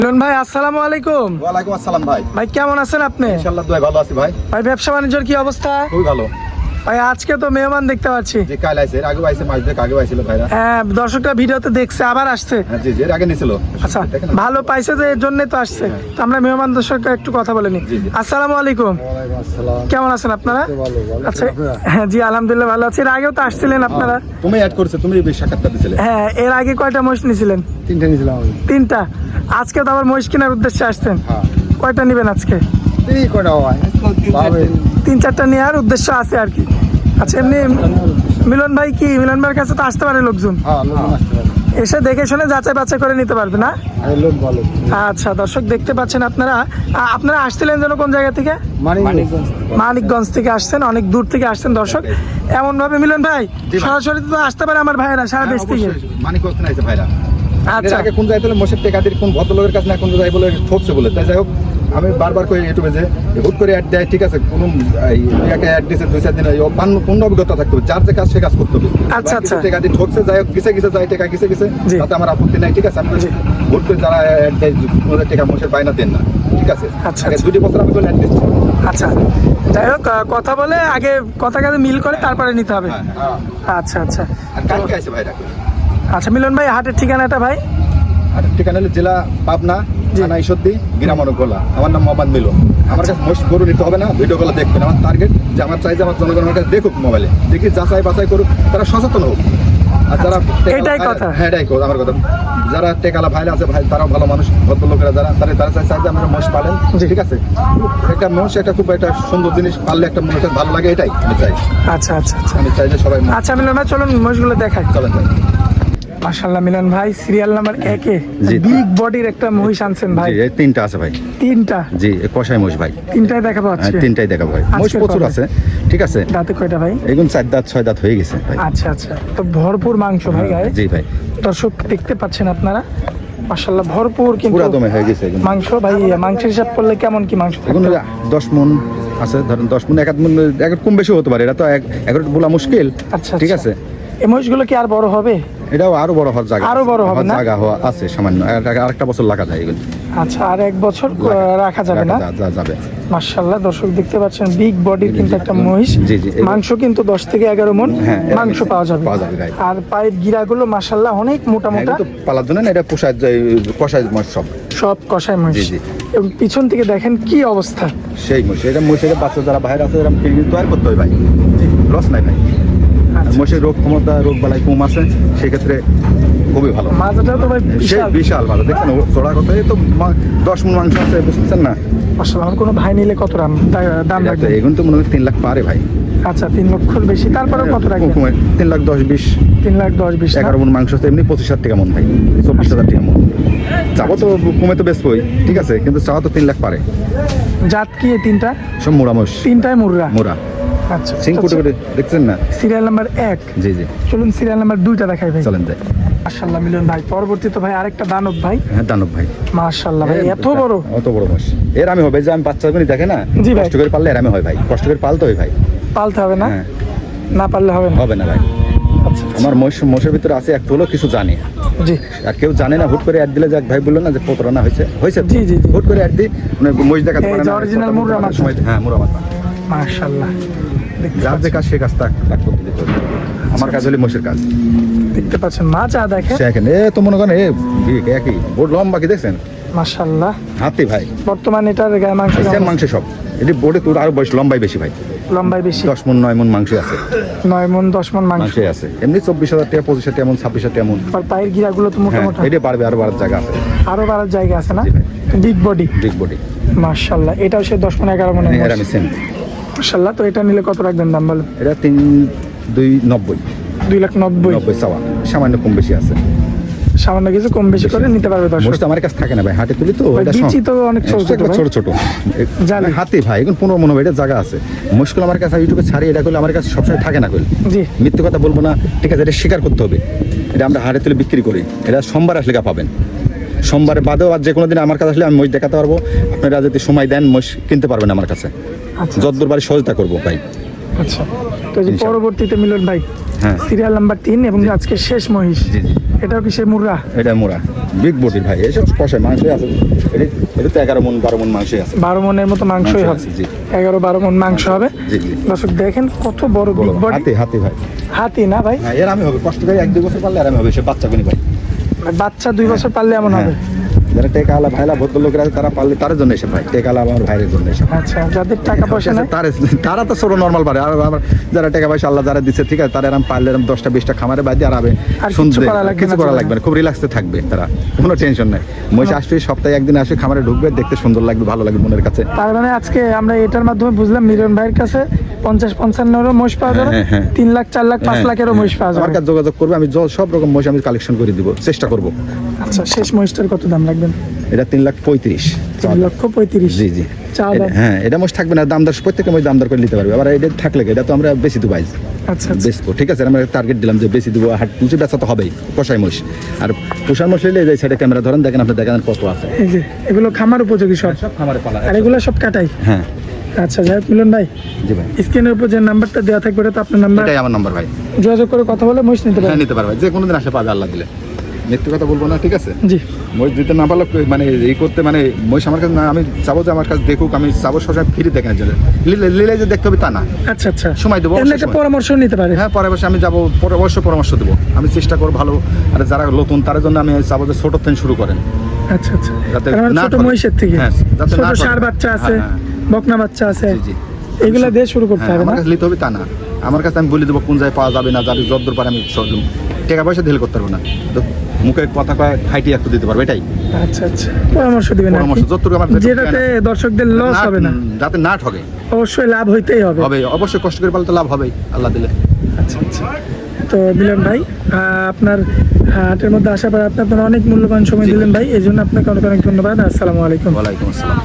মিলন ভাই আসসালামু আলাইকুম। ওয়ালাইকুম আসসালাম ভাই। ভাই কেমন আছেন আপনি? ইনশাআল্লাহ দোয়া ভালো আছি ভাই। ভাই ব্যবসা বাণিজ্যের কি অবস্থা? খুবই ভালো। ভাই আজকে তো মেহমান দেখতে পাচ্ছি। যে কাল আইছে এর আগে আইছে মাস দেখ আগে আইছিল ভাইরা। হ্যাঁ দর্শকরা ভিডিওতে দেখছে আবার আসছে। হ্যাঁ জি জি এর আগে নিছিল। আচ্ছা ভালো পাইছে যে এর জন্যই তো আসছে। তো আমরা মেহমান দর্শককে একটু কথা বলে নিই। জি, জি। আসসালামু আলাইকুম। ওয়ালাইকুম আসসালাম। কেমন আছেন আপনারা? ভালো আচ্ছা হ্যাঁ জি আলহামদুলিল্লাহ ভালো আছি। এর আগেও তো আসছিলেন আপনারা। তুমি অ্যাড করছো, তুমি এই সাক্ষাৎটা দিছিলে। হ্যাঁ এর আগে কয়টা মহিষ নিছিলেন? তিনটা নিয়েছিলাম আমি। 3টা। আজকে তো আবার মহিষ কেনার উদ্দেশ্যে আসছেন। হ্যাঁ কয়টা নেবেন আজকে? এই কটা হয় পাবে 3-4টা নেওয়ার উদ্দেশ্য আছে আর কি। আচ্ছা এমনি মিলন ভাই কি মিলন ভাইয়ের কাছে তো আসতে পারে লোকজন, হ্যাঁ লোক আসতে পারে এসে দেখে শুনে যাচাই বাছাই করে নিতে পারবে না? আর লোক ভালো আচ্ছা দর্শক দেখতে পাচ্ছেন আপনারা আপনারা আসছিলেন যেন কোন জায়গা থেকে? মানিকগঞ্জ মানিকগঞ্জ থেকে আসছেন, অনেক দূর থেকে আসছেন দর্শক। এমন ভাবে মিলন ভাই জি ভাই। সরাসরি তো আসতে পারে আমার ভাইয়েরা সারা দেশ থেকে। মানিকগঞ্জ থেকে আইছে ভাইরা। এর আচ্ছা আগে কোন জায়গায় মোশের টেকাদের কোন ভদ্রলোকের কাছে না কোন জায়গায় বলে ঠকছে বলে। তাই যাই হোক আমি বারবার কই ইউটিউবে যে হুট করে অ্যাড দেয় ঠিক আছে, কোন ইয়াকে অ্যাড দিছে 2-4 দিন পূর্ণ অভিজ্ঞতা থাকতে হবে, যার যে কাজ সে কাজ করতে হবে। আচ্ছা, আচ্ছা। টেকাদের ঠকছে যাই হোক কিসে কিসে যায় টেকা কিসে কিসে জি। তাতে আমার আপত্তি নাই ঠিক আছে। আপনি জি। হুট করে যারা অ্যাড দেয় ওদের টেকা মোশের বাইনা দেন না ঠিক আছে। আচ্ছা, আগে আচ্ছা। 2 বছর আমি অ্যাড দিচ্ছি। আচ্ছা যাই হোক কথা বলে আগে কথা কাজে মিল করে তারপরে নিতে হবে। হ্যাঁ আচ্ছা আচ্ছা আর কালকে আছে ভাইরা। আচ্ছা মিলন ভাই হাটের ঠিকানাটা ভাই? আর ঠিকানা হলো জেলা পাবনা, জি। থানা ঈশ্বরদী, গ্রাম অনেকগোলা। আমার নাম মোহাম্মদ মিলন। আমার কাছে মোষ গরু নিতে হবে না, ভিডিওগুলো দেখবেন। আমার টার্গেট যে আমার চাই যে আমার জনগণ আমার কাছে দেখুক মোবাইলে, দেখি যাচাই বাছাই করুক, তারা সচেতন হোক। আর যারা এটাই কথা। হ্যাঁ এটাই কথা আমার কথা। যারা টেকালা ভাইরা আছে ভাই তারাও ভালো মানুষ, ভদ্রলোকেরা যারা তারা চাই যে আমরা মোষ পালেন জি। ঠিক আছে। একটা মোষ একটা খুব একটা সুন্দর জিনিস, পাললে একটা মনে ভালো লাগে, এটাই আমি চাই। আচ্ছা আচ্ছা আচ্ছা আমি চাই যে সবাই আচ্ছা মিলন ভাই চলুন মহিষগুলো দেখাই। চলেন ভাই। মাশাআল্লাহ মিলন ভাই সিরিয়াল নাম্বার 1-এ জি। বিগ বডির একটা মহিষ আনছেন ভাই। জি এই 3টা আছে ভাই। 3টা? জি কষাই মোষ ভাই। 3টাই দেখা পাচ্ছি। 3টাই দেখাবো ভাই। মোষ আজকের প্রচুর পর্বে। আছে ঠিক আছে। দাঁতে কয়টা ভাই? এগুলো 4 দাঁত 6 দাঁত হয়ে গেছে ভাই। আচ্ছা আচ্ছা তো ভরপুর মাংস ভাই গায়ে। জি ভাই দর্শক দেখতে পাচ্ছেন আপনারা মাশাআল্লাহ ভরপুর কিন্তু পুরা দমে হয়ে গেছে এগুলো। মাংস ভাই। মাংসের হিসাব করলে কেমন কি মাংস এগুলো থাকতে? 10 মণ আছে, ধরেন 10 মণ, 1 মণ, এক কম বেশি হতে পারে। এটা তো এক বলা মুশকিল আচ্ছা ঠিক আচ্ছা। আছে। এই মহিষগুলো কি আর বড় হবে? এটাও আরো বড় হওয়ার জায়গা আরো বড় হবে না? জায়গা হওয়া আছে সামান্য। আরেকটা বছর লাগা যায় এগুলো। আচ্ছা আর 1 বছর রাখা যাবে না? যাবে। মাশাআল্লাহ দর্শক দেখতে পাচ্ছেন বিগ বডির কিন্তু একটা মহিষ। জি, জি। মাংস কিন্তু 10 থেকে 11 মণ হ্যাঁ, মাংস পাওয়া যাবে। গায়ে। আর পায়ের গিরাগুলো মাশাআল্লাহ অনেক মোটা হ্যাঁ, মোটা। এগুলো তো পালার জন্য না, এটা পোষায় কষায় মাছ সব। সব কষাই মহিষ। জি, জি। এবং পিছন থেকে দেখেন কি অবস্থা। সেই মোষ এটা মোষের বাচ্চা যারা বাইরে আছে এরা তৈরি করতে হয় ভাই, লস নাই ভাই। আচ্ছা। মোষের রোগ ক্ষমতা রোগ বালাই কম আছে, সেক্ষেত্রে খুবই ভালো। মাজাটাও তো ভাই সে বিশাল। বিশাল ভালো দেখছেন চড়া কথা তো 10 মণ মাংস আছে বুঝতেছেন না। মাশাআল্লাহ আমার কোনো ভাই নিলে কত দাম লাগবে? এখন তো মনে হয় 3 লাখ পারে ভাই। আচ্ছা 3 লক্ষর বেশি, তারপরেও কত রাখবেন? 3 লাখ 10-20। 3,10,20,000 11 মণ মাংস আছে এমনি 25,000 টাকা মণ ভাই, 24,000 টাকা মণ। চাবো তো কমে তো বেচবই ঠিক আছে, কিন্তু চাওয়া তো 3 লাখ পারে। জাত কি এই 3টা? সব মোড়া মোষ, 3টাই মুর্রা। মোড়া আচ্ছা সিং কুটে কুটে দেখছেন না। Serial number 1। জি জি চলুন সিরিয়াল নাম্বার 2টা দেখাই ভাই। চলেন যাই। মাশাআল্লাহ মিলন ভাই পরবর্তীতে ভাই আরেকটা দানব ভাই। হ্যাঁ দানব ভাই। মাশাআল্লাহ ভাই এত বড়। অত বড় মোষ এর আমি হবে যে আমি বাচ্চা গুনি দেখে না জি ভাই। কষ্ট করে পারলে এর আমি হয় ভাই, কষ্ট করে পালতে হয় ভাই। পালতে হবে না? হ্যাঁ না পারলে হবে না। হবে না ভাই। আচ্ছা আমার মোষের ভিতরে আছে একটু হলো কিছু জানি, জি আর কেউ জানে না। হুট করে অ্যাড দিলে যাক ভাই বললো না যে প্রতারণা হয়েছে তো। জি, জি, জি। হুট করে অ্যাড দিই মানে মোষ দেখাতে এই পারে যে না। original মুর্রা মাছ। সময় হ্যাঁ মুর্রা মাছ। মাশাআল্লাহ যার যে কাজ সে কাজ তাক করতে দিতে হবে। আমার কাজ হলো মোষের কাজ। দেখতে পাচ্ছেন মাজা দেখেন সে এখানে তো মনে করেন একই বোর্ড লম্বা কি দেখছেন মাশাআল্লাহ। হাতি ভাই বর্তমান এটার গায়ে মাংস সেম মাংস সব। এটি বোর্ডে তোর আরো বয়স লম্বাই বেশি ভাই, লম্বাই বেশি। 10 মণ 9 মণ মাংস আছে। 9 মণ 10 মণ মাংস। মাংস আছে এমনি 24,000 টাকা 25,000 টাকা মণ 26,000 টাকা মণ। আর পায়ের গিরাগুলো তো মোটা হ্যাঁ মোটা। এটা বাড়বে, আরো বাড়ার জায়গা আছে। আরো বাড়ার জায়গা আছে না? জি ভাই। বিগ বডি বিগ বডি মাশাআল্লাহ। এটাও সে 10 মণ 11 মণ এর আমি সেম। মাশাআল্লাহ। তো এটা নিলে কত রাখবেন দাম বলেন? এটা 3,290 2,90,000 চাওয়া, সামান্য কম বেশি আছে। সামান্য কিছু কম বেশি করে নিতে পারবে দর্শক। মোষটা আমার কাছে থাকে না ভাই, হাটে তুলি তো। ভাই, এটা বিচি তো অনেক ছোট ছোট ভাই। ছোট ছোট জানি। হাতি ভাই এখন 15 মণ হবে, এটা জায়গা আছে। মুশকিল আমার কাছে ইউটিউবে ছাড়ি এটা করলে আমার কাছে সবসময় থাকে না করলে। জি মিথ্যে কথা বলবো না ঠিক আছে, এটা স্বীকার করতে হবে। এটা আমরা হাটে তুলে বিক্রি করি, এটা সোমবার আসলে পাবেন। সোমবার বাদেও আর যে কোনো দিন আমার কাছে আসলে আমি মোষ দেখাতে পারবো। আপনারা যদি সময় দেন মোষ কিনতে পারবেন আমার কাছে, আচ্ছা যতদূর বাড়ি সহযোগিতা করবো ভাই। আচ্ছা। তো এই যে ইনশাআল্লাহ। পরবর্তীতে মিলন ভাই হ্যাঁ সিরিয়াল নাম্বার 3 এবং আজকে শেষ মহিষ জি জি এটাও কি সে মুরগা? এটা মোরা বিগ বডির ভাই, এইসব কষায় মাংসই আছে। এটা তো 11 মন 12 মন মাংসই আছে। 12 মনের মতো মাংসই হবে। জি 11-12 মন মাংস হবে। জি জি। দর্শক দেখেন কত বড় বিগ বডি। হাতি ভাই। হাতি না ভাই? হ্যাঁ, এর আমি হবে কষ্ট করে 1-2 বছর পারলে আর আমি হবে সে বাচ্চা কোনি ভাই। বাচ্চা 2 বছর পারলে এমন হবে। যারা টেকালা ভাইলা ভদ্রলোকেরা আছে তারা পারলে তার জন্য এসে ভাই, টেকালা আমার ভাইয়ের জন্য এসে। আচ্ছা, যাদের টাকা পয়সা নাই তারা তো ছোট নর্মাল পারে, আর আমার যারা টাকা পয়সা আল্লাহ যারা দিচ্ছে ঠিক আছে, তারা এরকম পারলে এরকম 10টা-20টা খামারে বাইরে আর হবে কিছু করা লাগবে না, খুব রিল্যাক্সে থাকবে তারা, কোনো টেনশন নাই। মহিষ আসবে সপ্তাহে একদিন আসে খামারে ঢুকবে, দেখতে সুন্দর লাগবে, ভালো লাগবে মনের কাছে। তার মানে আজকে আমরা এটার মাধ্যমে বুঝলাম মিলন ভাইয়ের কাছে 50-55 মহিষ পাওয়া যাবে, হ্যাঁ, হ্যাঁ। 3 লাখ 4 লাখ 5 লাখেরও মহিষ পাওয়া আমার যাবে। কাছে যোগাযোগ করবে, আমি সব রকম মহিষ আমি কালেকশন করে দিব, চেষ্টা করব। আচ্ছা, শেষ মহিষটার কত দাম রাখবেন? এটা 3,35,000। 3,35,000 জি জি। চা দাম। হ্যাঁ, এটা মোষ থাকবে না, দামদার প্রত্যেকটা মোষ দামদার করে নিতে পারবে। আবার এটা থাকলে এটা তো আমরা বেশি দেবো আজ, আচ্ছা আচ্ছা। বেচবো, ঠিক আছে। আমরা টার্গেট দিলাম যে বেশি দেবো, হাট পুষে বেচা তো হবেই, কষাই মোষ। আর পোষার মোষ নিলে এই সাইডে ক্যামেরা ধরেন, দেখেন আপনি দেখেন কত আছে। এই যে এগুলো খামার উপযোগী সব, সব খামারে পালা। আর এগুলো সব কাটাই। হ্যাঁ আচ্ছা, যাই হোক মিলন ভাই, জি ভাই, স্ক্রিনের উপর যে নাম্বারটা দেওয়া থাকবে এটা তো আপনার নাম্বার, এটাই আমার নাম্বার ভাই। যোগাযোগ করে কথা বলে মহিষ নিতে হ্যাঁ, পারেন। নিতে পারবে, যে কোনো দিন আসে পাবে আল্লাহ দিলে। মিথ্যে কথা বলবো না, ঠিক আছে। জি। মহিষ দিতে না পারলে মানে এই করতে মানে মহিষ আমার কাছে না, আমি চাবো যে আমার কাছে দেখুক, আমি চাবো সবসময় ফ্রি দেখার জন্য, লিলে যে দেখতে হবে তা না, আচ্ছা আচ্ছা, সময় দেবো, এমনি একটা পরামর্শ নিতে পারে। হ্যাঁ, পরে বসে আমি যাবো, অবশ্যই পরামর্শ দেবো, আমি চেষ্টা করবো ভালো। আর যারা নতুন তার জন্য আমি চাবো যে ছোট থেকে শুরু করেন, আচ্ছা আচ্ছা, যাতে তার মানে না ছোট ঠকে। মহিষের থেকে হ্যাঁ, যাতে ছোট না ঠকে। ষাঁড় বাচ্চা আছে, হ্যাঁ, বকনা বাচ্চা আছে, জি জি। এগুলা দিয়ে শুরু করতে হ্যাঁ, হবে আমার না? কাছে নিতে হবে তা না, আমার কাছে আমি বলে দেবো কোন জায়গায় পাওয়া যাবে না যাবে, যতদূর পারে আমি টাকা পয়সা ঢেল করতে পারবো না, তো মুখে কথা কয় খাইটি একটু দিতে পারবো, এটাই আচ্ছা আচ্ছা, পরামর্শ দিবেন আর কি? পরামর্শ, যতটুকু আমার যেটাতে দর্শকদের লস হবে না, যাতে না ঠকে। অবশ্যই লাভ হইতেই হবে। হবে, অবশ্যই কষ্ট করে পারলে তো লাভ হবেই আল্লাহ দিলে। আচ্ছা আচ্ছা। তো মিলন ভাই, আপনার হাটের মধ্যে আসার পর আপনি আপনার অনেক মূল্যবান সময় দিলেন ভাই, এই জন্য আপনাকে অনেক অনেক ধন্যবাদ। আসসালামু আলাইকুম। ওয়ালাইকুম আসসালাম।